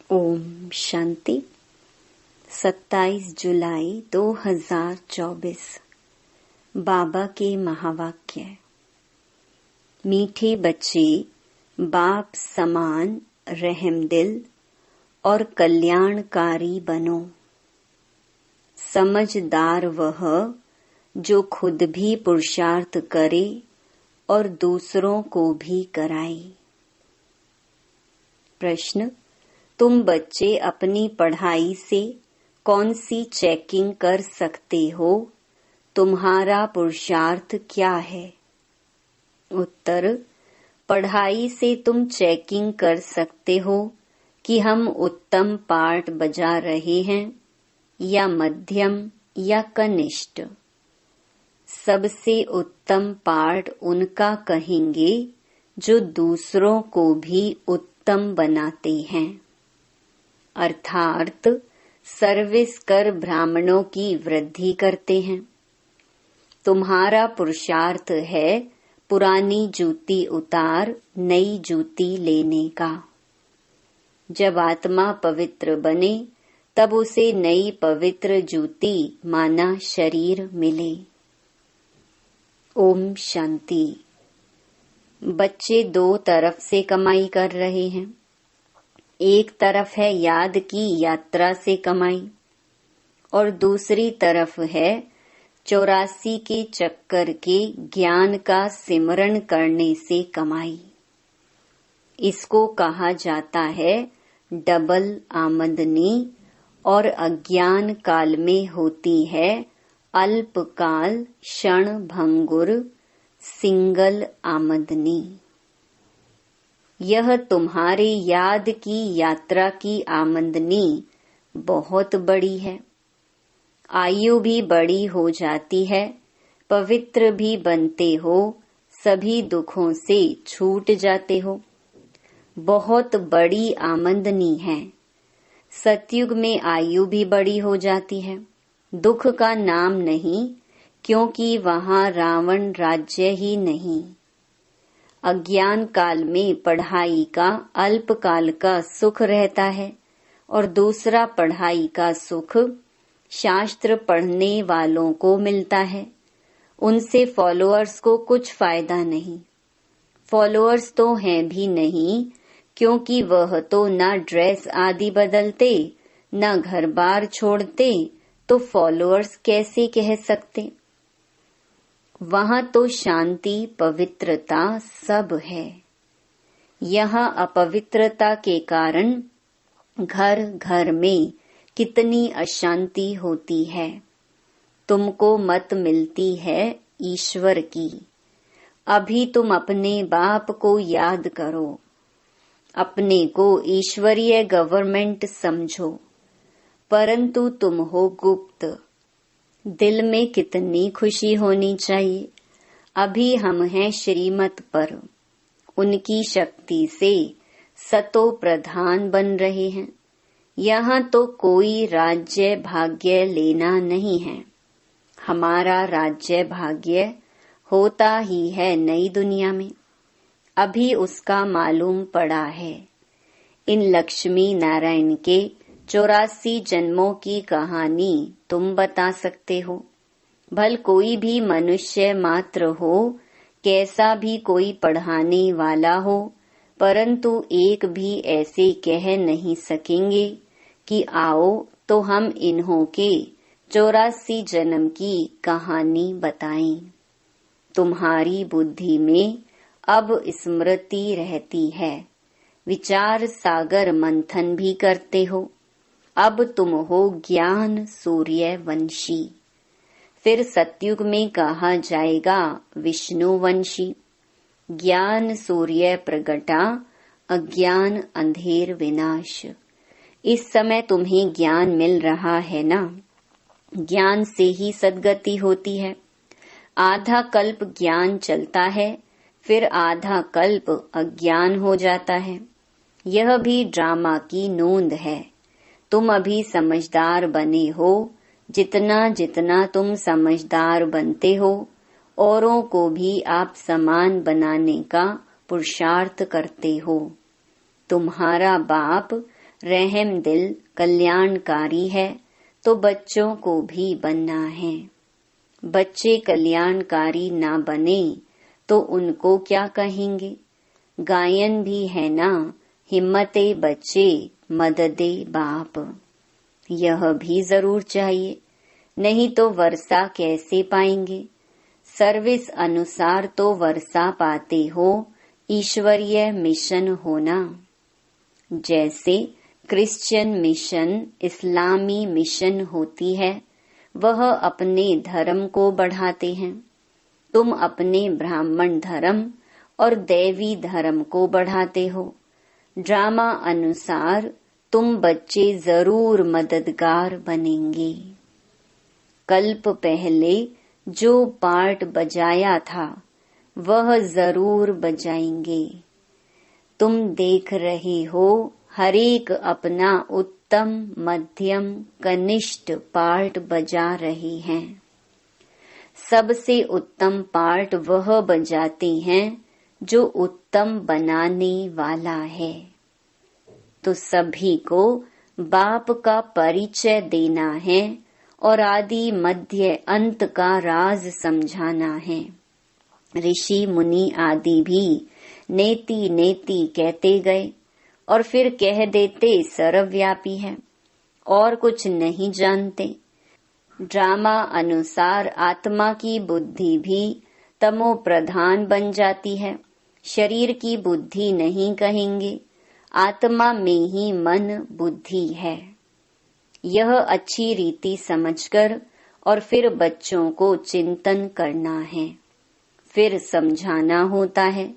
ओम शांति। 27 जुलाई 2024 बाबा के महावाक्य। मीठे बच्चे, बाप समान रहमदिल और कल्याणकारी बनो। समझदार वह जो खुद भी पुरुषार्थ करे और दूसरों को भी कराए। प्रश्न: तुम बच्चे अपनी पढ़ाई से कौन सी चेकिंग कर सकते हो? तुम्हारा पुरुषार्थ क्या है? उत्तर: पढ़ाई से तुम चेकिंग कर सकते हो कि हम उत्तम पाठ बजा रहे हैं या मध्यम या कनिष्ठ। सबसे उत्तम पाठ उनका कहेंगे जो दूसरों को भी उत्तम बनाते हैं, अर्थात सर्विस कर ब्राह्मणों की वृद्धि करते हैं। तुम्हारा पुरुषार्थ है पुरानी जूती उतार नई जूती लेने का। जब आत्मा पवित्र बने तब उसे नई पवित्र जूती माना शरीर मिले। ओम शांति। बच्चे दो तरफ से कमाई कर रहे हैं। एक तरफ है याद की यात्रा से कमाई और दूसरी तरफ है 84 के चक्कर के ज्ञान का सिमरण करने से कमाई। इसको कहा जाता है डबल आमदनी और अज्ञान काल में होती है अल्पकाल क्षण भंगुर सिंगल आमदनी। यह तुम्हारे याद की यात्रा की आमदनी बहुत बड़ी है। आयु भी बड़ी हो जाती है, पवित्र भी बनते हो, सभी दुखों से छूट जाते हो। बहुत बड़ी आमदनी है। सतयुग में आयु भी बड़ी हो जाती है, दुख का नाम नहीं, क्योंकि वहां रावण राज्य ही नहीं। अज्ञान काल में पढ़ाई का अल्पकाल का सुख रहता है और दूसरा पढ़ाई का सुख शास्त्र पढ़ने वालों को मिलता है। उनसे फॉलोअर्स को कुछ फायदा नहीं। फॉलोअर्स तो हैं भी नहीं, क्योंकि वह तो ना ड्रेस आदि बदलते ना घर बार छोड़ते, तो फॉलोअर्स कैसे कह सकते? वहां तो शांति पवित्रता सब है। यहाँ अपवित्रता के कारण घर घर में कितनी अशांति होती है। तुमको मत मिलती है ईश्वर की। अभी तुम अपने बाप को याद करो, अपने को ईश्वरीय गवर्नमेंट समझो, परंतु तुम हो गुप्त। दिल में कितनी खुशी होनी चाहिए। अभी हम हैं श्रीमत पर, उनकी शक्ति से सतो प्रधान बन रहे हैं। यहाँ तो कोई राज्य भाग्य लेना नहीं है। हमारा राज्य भाग्य होता ही है नई दुनिया में। अभी उसका मालूम पड़ा है। इन लक्ष्मी नारायण के 84 जन्मों की कहानी तुम बता सकते हो। भल कोई भी मनुष्य मात्र हो, कैसा भी कोई पढ़ाने वाला हो, परंतु एक भी ऐसे कह नहीं सकेंगे कि आओ तो हम इन्हों के 84 जन्म की कहानी बताएं। तुम्हारी बुद्धि में अब स्मृति रहती है, विचार सागर मंथन भी करते हो। अब तुम हो ज्ञान सूर्य वंशी। फिर सतयुग में कहा जाएगा विष्णु वंशी। ज्ञान सूर्य प्रगटा, अज्ञान अंधेर विनाश। इस समय तुम्हें ज्ञान मिल रहा है ना? ज्ञान से ही सद्गति होती है। आधा कल्प ज्ञान चलता है, फिर आधा कल्प अज्ञान हो जाता है। यह भी ड्रामा की नोंद है। तुम अभी समझदार बने हो। जितना जितना तुम समझदार बनते हो, औरों को भी आप समान बनाने का पुरुषार्थ करते हो। तुम्हारा बाप रहम दिल कल्याणकारी है तो बच्चों को भी बनना है। बच्चे कल्याणकारी ना बने तो उनको क्या कहेंगे। गायन भी है ना, हिम्मते बच्चे मददे बाप। यह भी जरूर चाहिए, नहीं तो वर्षा कैसे पाएंगे। सर्विस अनुसार तो वर्षा पाते हो, ईश्वरीय मिशन होना। जैसे क्रिश्चियन मिशन, इस्लामी मिशन होती है, वह अपने धर्म को बढ़ाते हैं। तुम अपने ब्राह्मण धर्म और दैवी धर्म को बढ़ाते हो। ड्रामा अनुसार तुम बच्चे जरूर मददगार बनेंगे। कल्प पहले जो पार्ट बजाया था वह जरूर बजाएंगे। तुम देख रहे हो हरेक अपना उत्तम, मध्यम, कनिष्ठ पार्ट बजा रहे हैं। सबसे उत्तम पार्ट वह बजाते हैं जो उत्तम बनाने वाला है। तो सभी को बाप का परिचय देना है और आदि मध्य अंत का राज समझाना है। ऋषि मुनि आदि भी नेति नेति कहते गए और फिर कह देते सर्वव्यापी है और कुछ नहीं जानते। ड्रामा अनुसार आत्मा की बुद्धि भी तमो प्रधान बन जाती है। शरीर की बुद्धि नहीं कहेंगे, आत्मा में ही मन बुद्धि है। यह अच्छी रीति समझकर और फिर बच्चों को चिंतन करना है, फिर समझाना होता है।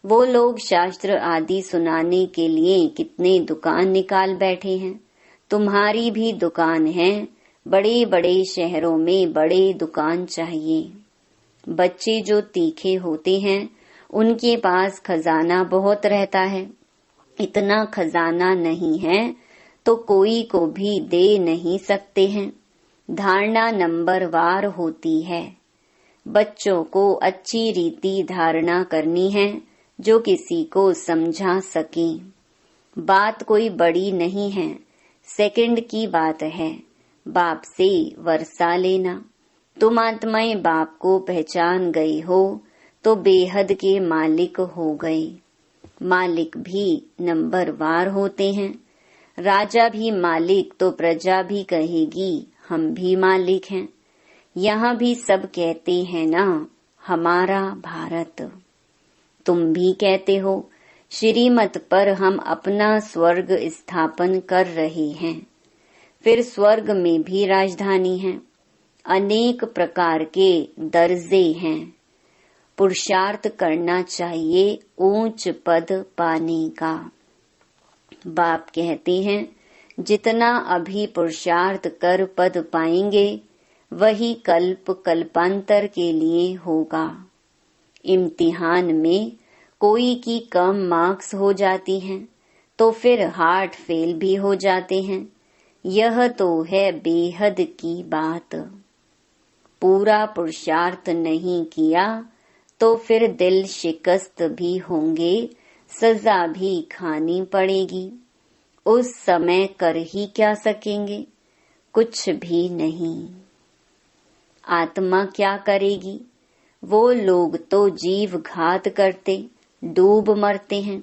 वो लोग शास्त्र आदि सुनाने के लिए कितने दुकान निकाल बैठे हैं। तुम्हारी भी दुकान है, बड़े बड़े शहरों में बड़े दुकान चाहिए। बच्चे जो तीखे होते हैं उनके पास खजाना बहुत रहता है। इतना खजाना नहीं है तो कोई को भी दे नहीं सकते हैं। धारणा नंबर वार होती है। बच्चों को अच्छी रीति धारणा करनी है जो किसी को समझा सके। बात कोई बड़ी नहीं है, सेकंड की बात है। बाप से वर्षा लेना। तुम आत्माएं बाप को पहचान गई हो तो बेहद के मालिक हो गए। मालिक भी नंबर वार होते हैं। राजा भी मालिक तो प्रजा भी कहेगी हम भी मालिक हैं। यहाँ भी सब कहते हैं ना, हमारा भारत। तुम भी कहते हो श्रीमत पर हम अपना स्वर्ग स्थापन कर रहे हैं। फिर स्वर्ग में भी राजधानी है। अनेक प्रकार के दर्जे हैं। पुरुषार्थ करना चाहिए ऊंच पद पाने का। बाप कहते हैं जितना अभी पुरुषार्थ कर पद पाएंगे वही कल्प कल्पांतर के लिए होगा। इम्तिहान में कोई की कम मार्क्स हो जाती हैं तो फिर हार्ट फेल भी हो जाते हैं। यह तो है बेहद की बात। पूरा पुरुषार्थ नहीं किया तो फिर दिल शिकस्त भी होंगे, सजा भी खानी पड़ेगी। उस समय कर ही क्या सकेंगे, कुछ भी नहीं। आत्मा क्या करेगी। वो लोग तो जीव घात करते डूब मरते हैं।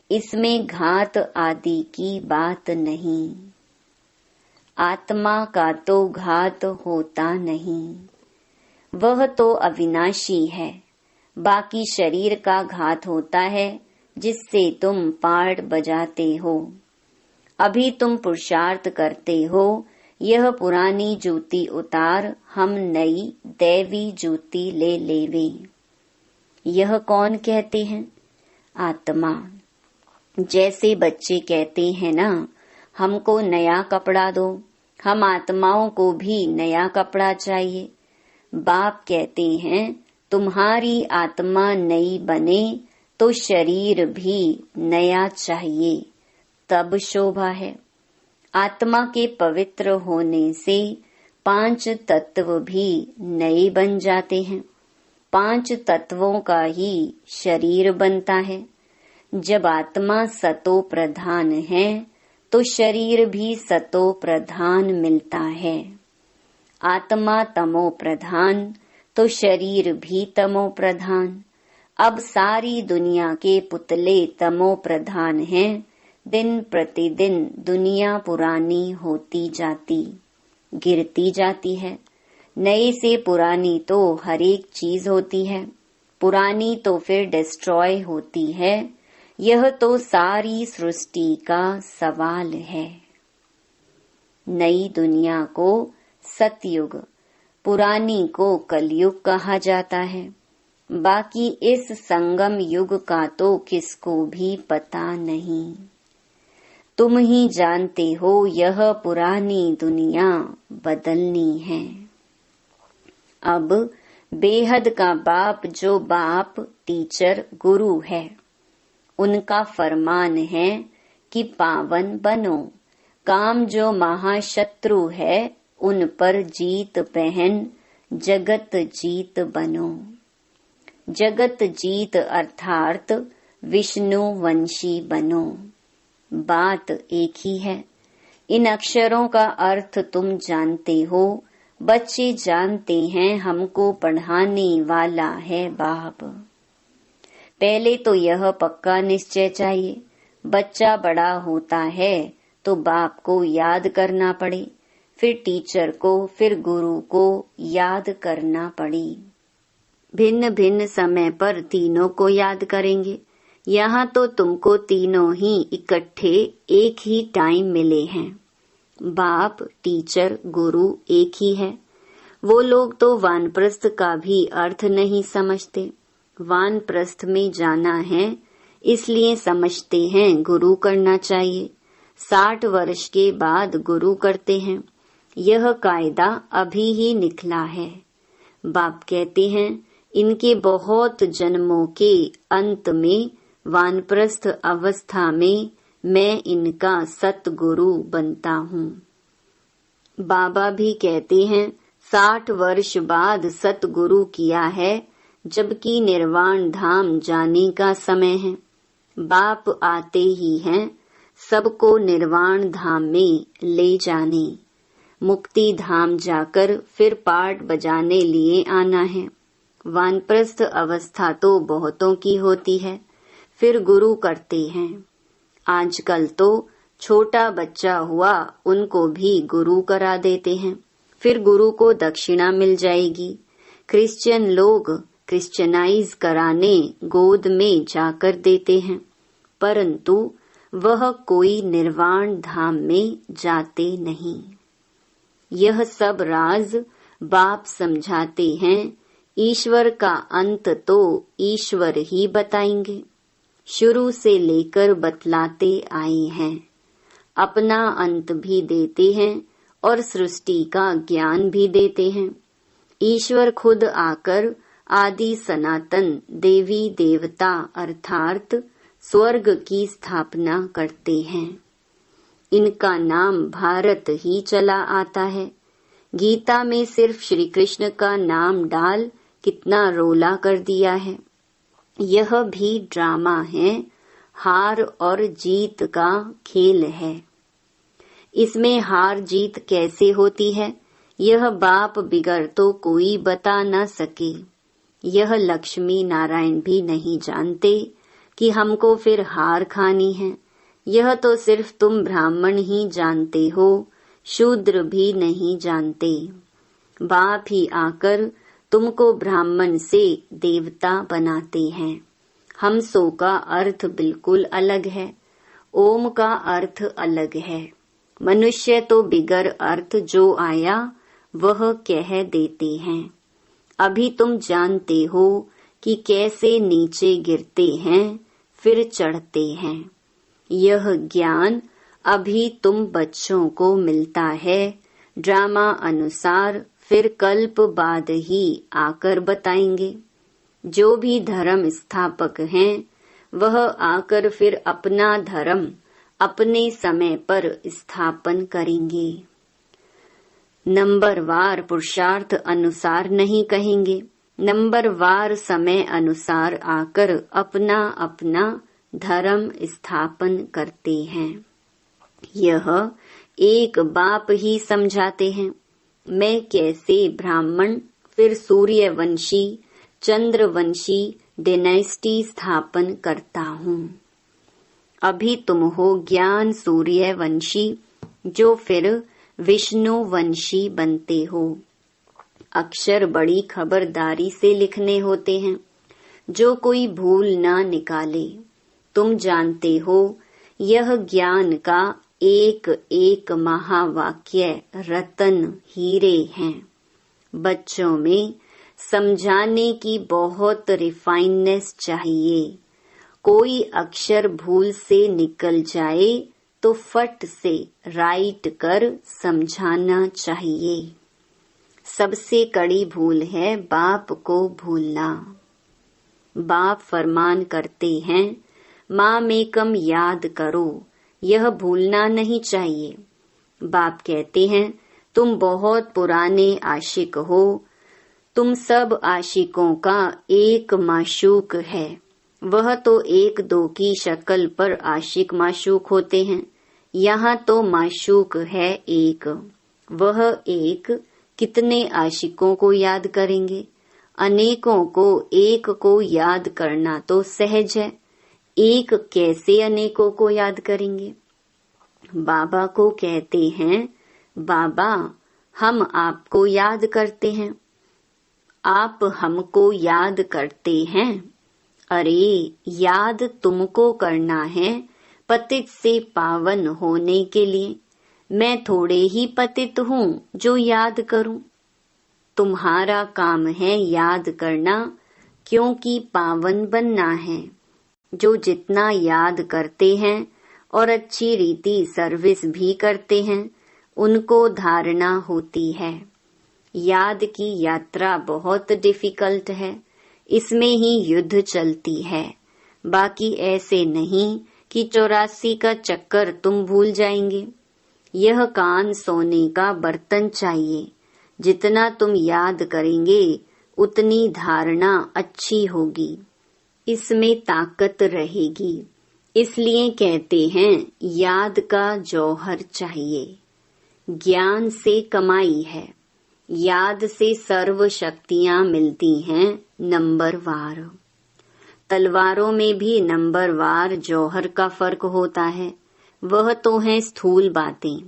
इसमें घात आदि की बात नहीं। आत्मा का तो घात होता नहीं, वह तो अविनाशी है। बाकी शरीर का घात होता है जिससे तुम पार्ट बजाते हो। अभी तुम पुरुषार्थ करते हो, यह पुरानी जूती उतार, हम नई दैवी जूती ले लेवे। यह कौन कहते हैं? आत्मा। जैसे बच्चे कहते हैं ना, हमको नया कपड़ा दो, हम आत्माओं को भी नया कपड़ा चाहिए। बाप कहते हैं तुम्हारी आत्मा नई बने तो शरीर भी नया चाहिए, तब शोभा है। आत्मा के पवित्र होने से 5 तत्व भी नए बन जाते हैं। 5 तत्वों का ही शरीर बनता है। जब आत्मा सतो प्रधान है तो शरीर भी सतो प्रधान मिलता है। आत्मा तमो प्रधान तो शरीर भी तमो प्रधान। अब सारी दुनिया के पुतले तमो प्रधान हैं। दिन प्रतिदिन दुनिया पुरानी होती जाती, गिरती जाती है। नई से पुरानी तो हर एक चीज होती है, पुरानी तो फिर डिस्ट्रॉय होती है। यह तो सारी सृष्टि का सवाल है। नई दुनिया को सतयुग, पुरानी को कलयुग कहा जाता है। बाकी इस संगम युग का तो किसको भी पता नहीं। तुम ही जानते हो यह पुरानी दुनिया बदलनी है। अब बेहद का बाप जो बाप टीचर गुरु है, उनका फरमान है कि पावन बनो। काम जो महाशत्रु है उन पर जीत पहन जगत जीत बनो। जगत जीत अर्थात विष्णु वंशी बनो। बात एक ही है। इन अक्षरों का अर्थ तुम जानते हो। बच्चे जानते हैं हमको पढ़ाने वाला है बाप। पहले तो यह पक्का निश्चय चाहिए, बच्चा बड़ा होता है तो बाप को याद करना पड़े, फिर टीचर को, फिर गुरु को याद करना पड़े। भिन्न भिन्न समय पर तीनों को याद करेंगे। यहाँ तो तुमको तीनों ही इकट्ठे एक ही टाइम मिले हैं। बाप, टीचर, गुरु एक ही है। वो लोग तो वानप्रस्थ का भी अर्थ नहीं समझते। वानप्रस्थ में जाना है इसलिए समझते हैं गुरु करना चाहिए। 60 वर्ष के बाद गुरु करते हैं। यह कायदा अभी ही निकला है। बाप कहते हैं इनके बहुत जन्मों के अंत में वानप्रस्थ अवस्था में मैं इनका सतगुरु बनता हूँ। बाबा भी कहते हैं 60 वर्ष बाद सतगुरु किया है, जबकि निर्वाण धाम जाने का समय है। बाप आते ही हैं सबको निर्वाण धाम में ले जाने। मुक्ति धाम जाकर फिर पाठ बजाने लिए आना है। वानप्रस्थ अवस्था तो बहुतों की होती है, फिर गुरु करते हैं। आजकल तो छोटा बच्चा हुआ उनको भी गुरु करा देते हैं, फिर गुरु को दक्षिणा मिल जाएगी। क्रिश्चियन लोग क्रिश्चियनाइज कराने गोद में जाकर देते हैं, परंतु वह कोई निर्वाण धाम में जाते नहीं। यह सब राज बाप समझाते हैं। ईश्वर का अंत तो ईश्वर ही बताएंगे। शुरू से लेकर बतलाते आए हैं। अपना अंत भी देते हैं और सृष्टि का ज्ञान भी देते हैं। ईश्वर खुद आकर आदि सनातन देवी देवता अर्थात स्वर्ग की स्थापना करते हैं। इनका नाम भारत ही चला आता है। गीता में सिर्फ श्री कृष्ण का नाम डाल कितना रोला कर दिया है। यह भी ड्रामा है, हार और जीत का खेल है। इसमें हार जीत कैसे होती है यह बाप बिगर तो कोई बता न सके। यह लक्ष्मी नारायण भी नहीं जानते कि हमको फिर हार खानी है। यह तो सिर्फ तुम ब्राह्मण ही जानते हो, शूद्र भी नहीं जानते। बाप ही आकर तुमको ब्राह्मण से देवता बनाते हैं। हमसो का अर्थ बिल्कुल अलग है, ओम का अर्थ अलग है। मनुष्य तो बिगर अर्थ जो आया वह कह देते हैं। अभी तुम जानते हो कि कैसे नीचे गिरते हैं फिर चढ़ते हैं। यह ज्ञान अभी तुम बच्चों को मिलता है, ड्रामा अनुसार फिर कल्प बाद ही आकर बताएंगे। जो भी धर्म स्थापक हैं वह आकर फिर अपना धर्म अपने समय पर स्थापन करेंगे। नंबरवार पुरुषार्थ अनुसार नहीं कहेंगे, नंबरवार समय अनुसार आकर अपना अपना धर्म स्थापन करते हैं। यह एक बाप ही समझाते हैं। मैं कैसे ब्राह्मण फिर सूर्यवंशी चंद्रवंशी डायनेस्टी स्थापन करता हूँ। अभी तुम हो ज्ञान सूर्यवंशी, जो फिर विष्णुवंशी बनते हो। अक्षर बड़ी खबरदारी से लिखने होते हैं, जो कोई भूल ना निकाले। तुम जानते हो यह ज्ञान का एक एक महावाक्य रतन हीरे हैं। बच्चों में समझाने की बहुत रिफाइननेस चाहिए। कोई अक्षर भूल से निकल जाए तो फट से राइट कर समझाना चाहिए। सबसे कड़ी भूल है बाप को भूलना। बाप फरमान करते हैं, मामेकम याद करो, यह भूलना नहीं चाहिए। बाप कहते हैं, तुम बहुत पुराने आशिक हो। तुम सब आशिकों का एक माशूक है। वह तो एक दो की शक्ल पर आशिक माशूक होते हैं, यहाँ तो माशूक है एक। वह एक कितने आशिकों को याद करेंगे? अनेकों को एक को याद करना तो सहज है, एक कैसे अनेकों को याद करेंगे? बाबा को कहते हैं, बाबा हम आपको याद करते हैं, आप हमको याद करते हैं। अरे याद तुमको करना है पतित से पावन होने के लिए। मैं थोड़े ही पतित हूँ जो याद करूं। तुम्हारा काम है याद करना, क्योंकि पावन बनना है। जो जितना याद करते हैं और अच्छी रीति सर्विस भी करते हैं, उनको धारणा होती है। याद की यात्रा बहुत डिफिकल्ट है, इसमें ही युद्ध चलती है। बाकी ऐसे नहीं कि 84 का चक्कर तुम भूल जाएंगे। यह कान सोने का बर्तन चाहिए। जितना तुम याद करेंगे उतनी धारणा अच्छी होगी, इसमें ताकत रहेगी। इसलिए कहते हैं याद का जौहर चाहिए। ज्ञान से कमाई है, याद से सर्व शक्तियां मिलती हैं नंबरवार। तलवारों में भी नंबरवार जौहर का फर्क होता है। वह तो है स्थूल बातें।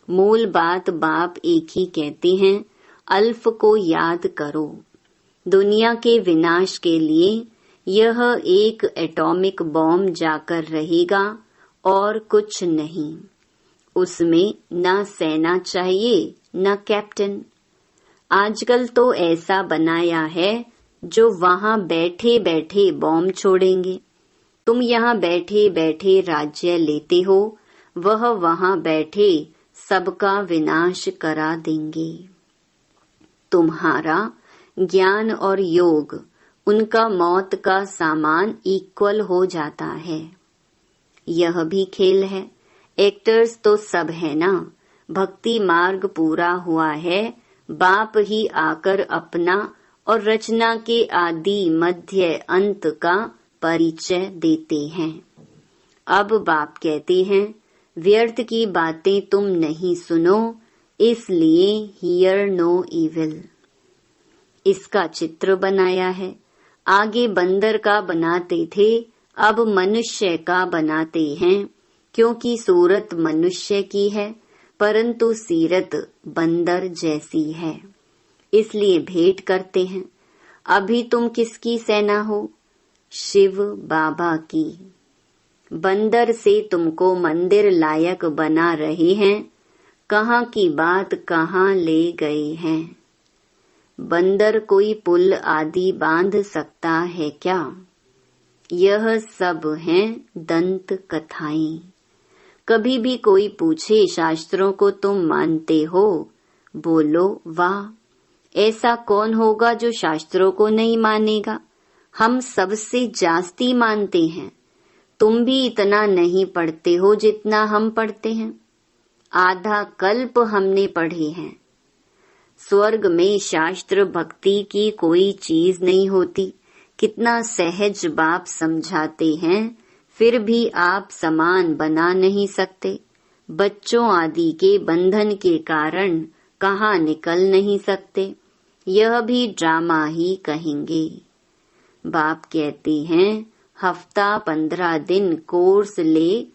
मूल बात बाप एक ही कहते हैं, अल्फ को याद करो। दुनिया के विनाश के लिए यह एक एटॉमिक बॉम्ब जाकर रहेगा और कुछ नहीं। उसमें न सेना चाहिए न कैप्टन। आजकल तो ऐसा बनाया है जो वहां बैठे बैठे बॉम्ब छोड़ेंगे। तुम यहाँ बैठे बैठे राज्य लेते हो, वह वहां बैठे सबका विनाश करा देंगे। तुम्हारा ज्ञान और योग, उनका मौत का सामान इक्वल हो जाता है। यह भी खेल है। एक्टर्स तो सब है ना। भक्ति मार्ग पूरा हुआ है, बाप ही आकर अपना और रचना के आदि मध्य अंत का परिचय देते हैं। अब बाप कहते हैं, व्यर्थ की बातें तुम नहीं सुनो, इसलिए हियर नो इविल। इसका चित्र बनाया है। आगे बंदर का बनाते थे, अब मनुष्य का बनाते हैं, क्योंकि सूरत मनुष्य की है परंतु सीरत बंदर जैसी है, इसलिए भेंट करते हैं। अभी तुम किसकी सेना हो? शिव बाबा की। बंदर से तुमको मंदिर लायक बना रहे हैं, कहाँ की बात कहाँ ले गए हैं। बंदर कोई पुल आदि बांध सकता है क्या? यह सब हैं दंत कथाएं। कभी भी कोई पूछे शास्त्रों को तुम मानते हो? बोलो वाह, ऐसा कौन होगा जो शास्त्रों को नहीं मानेगा। हम सबसे जास्ती मानते हैं। तुम भी इतना नहीं पढ़ते हो जितना हम पढ़ते हैं। आधा कल्प हमने पढ़े हैं। स्वर्ग में शास्त्र भक्ति की कोई चीज नहीं होती। कितना सहज बाप समझाते हैं, फिर भी आप समान बना नहीं सकते। बच्चों आदि के बंधन के कारण कहाँ निकल नहीं सकते, यह भी ड्रामा ही कहेंगे। बाप कहते हैं हफ्ता 15 दिन कोर्स ले,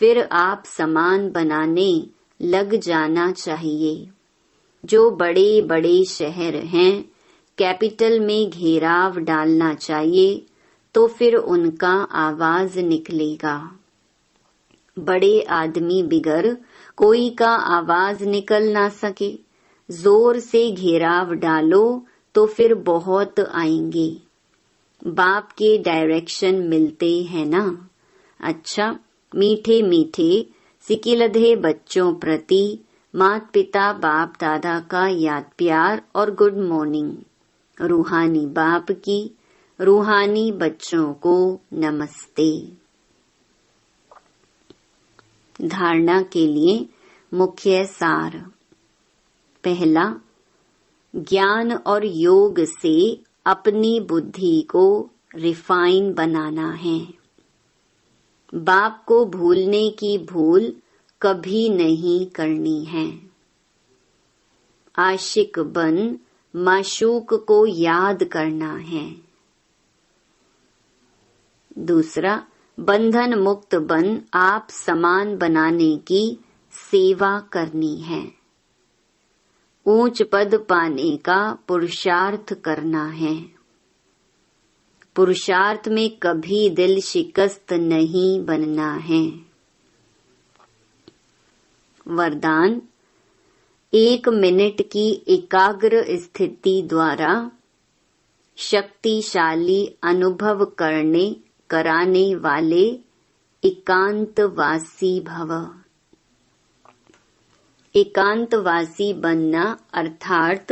फिर आप सामान बनाने लग जाना चाहिए। जो बड़े बड़े शहर हैं, कैपिटल में घेराव डालना चाहिए, तो फिर उनका आवाज निकलेगा। बड़े आदमी बिगर कोई का आवाज निकल ना सके, जोर से घेराव डालो तो फिर बहुत आएंगे। बाप के डायरेक्शन मिलते हैं ना। अच्छा, मीठे मीठे सिकिलधे बच्चों प्रति माता पिता बाप दादा का याद प्यार और गुड मॉर्निंग। रूहानी बाप की रूहानी बच्चों को नमस्ते। धारणा के लिए मुख्य सार। पहला, ज्ञान और योग से अपनी बुद्धि को रिफाइन बनाना है। बाप को भूलने की भूल कभी नहीं करनी है। आशिक बन माशूक को याद करना है। दूसरा, बंधन मुक्त बन आप समान बनाने की सेवा करनी है। ऊंच पद पाने का पुरुषार्थ करना है। पुरुषार्थ में कभी दिल शिकस्त नहीं बनना है। वरदान, 1 मिनट की एकाग्र स्थिति द्वारा शक्तिशाली अनुभव कराने वाले एकांतवासी भव। एकांतवासी बनना अर्थात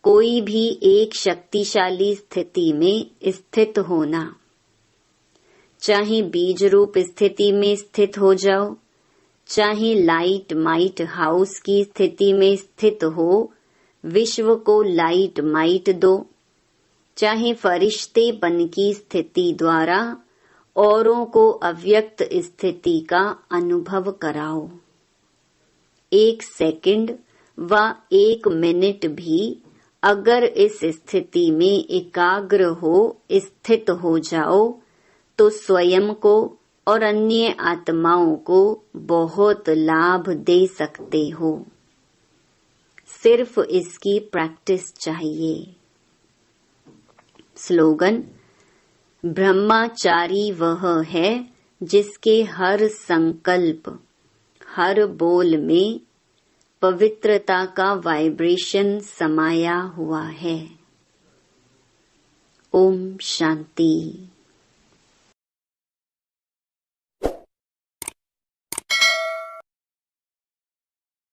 कोई भी एक शक्तिशाली स्थिति में स्थित होना। चाहे बीज रूप स्थिति में स्थित हो जाओ, चाहे लाइट माइट हाउस की स्थिति में स्थित हो, विश्व को लाइट माइट दो। चाहे फरिश्तेपन की स्थिति द्वारा औरों को अव्यक्त स्थिति का अनुभव कराओ। 1 सेकंड व 1 मिनट भी अगर इस स्थिति में एकाग्र हो स्थित हो जाओ तो स्वयं को और अन्य आत्माओं को बहुत लाभ दे सकते हो। सिर्फ इसकी प्रैक्टिस चाहिए। स्लोगन, ब्रह्मचारी वह है जिसके हर संकल्प हर बोल में पवित्रता का वाइब्रेशन समाया हुआ है। ओम शांति।